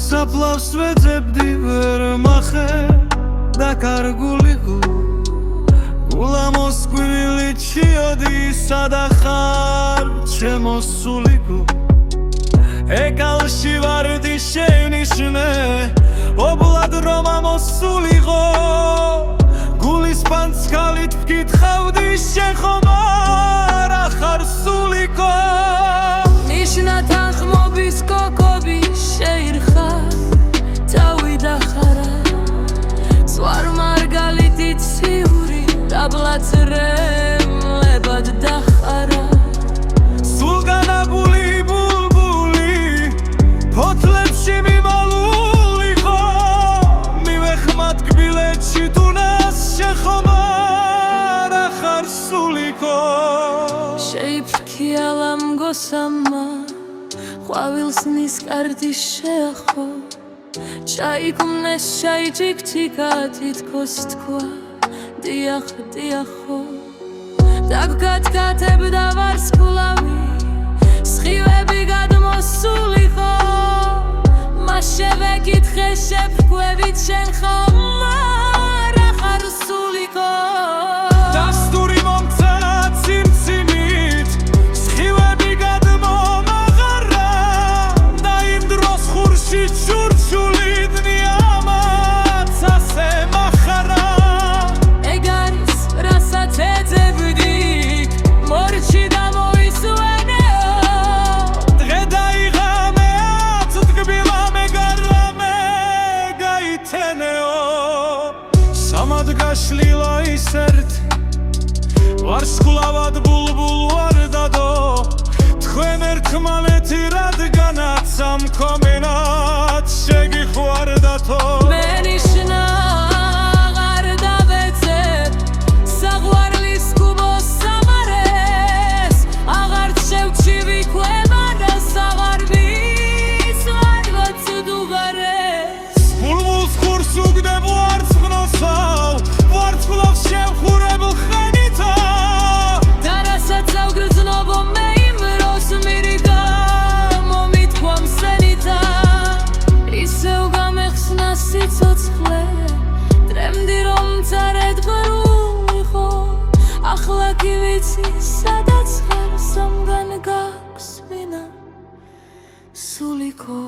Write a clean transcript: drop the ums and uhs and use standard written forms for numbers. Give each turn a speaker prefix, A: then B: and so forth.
A: საფლავს ვეძებდი ვერ მახე დაკარგულიყო გულა მოსკვირილი ჩიოდი სადახარ ჩემო სულიკო ეკალში ვარდი შეინიშნე ობლად რომ ამოსულიყო გულის პანცქალით ვკითხავდი შენ ხომ არ ახარ სულიკო ნიშნად ახმობის კოკობი შეირხა თავი დახარა სვარ მარგალიტით ციური დაბლაც რემლებად დახარა სულგანაგული ბულბული ფოთლებში მიმალულიყო მივეხმად კბილეთში თუნას შენ ხომ არ ახარ სულიკო შეიფრქიალა მგოსამა ყვავილს ნისკარტი შეახო ჩაიქმნეს ჩაიჭიქჩიკა თითქოს თქვა დიახ დიახო დაგკათკათებდა ვარსკვლავი სხივები გადმოსულიყო მას შევეკითხე შეფრქვევით შენ ხომ არ ახარ სულიკო დასტური მომცა ციმციმით სხივები გადმომაღარა და იმ დროს ხურში ჩურჩულით ნიამაც ასე მახარა ეგ არის რასაც ეძებდი მორჩი დამოისვენეო დღე დაიღამე აწტკბილა მეგარამე გაითენეო სამად გაშლილა ისერთ ვარსკვლავად ბულბულ ვარ დადო თქვენ ერთმანეთი რადგანაც ამ კომენად შეგიხვარდათო მე ნიშნა აღარ დავეცებ საყვარლის კუბოს სამარეს აღარ შევჩი ვიქვევარას აღარ ვისვარვაც დუღარეს ბულბულს ხურს უგდებ ვარცხნოსავ ვარცხლავს შევხურებულ ხენითა და რასაც ავგრძნობო მე იმროს მირიგა მომითქვა მსენითა ისევ გამეხსნა სიცოცხლე დრემდი რომ მწარედ ღრუიყო ახლა კი ვიცი სადაც ხარ სამგან გაქვს ვინა სულიკო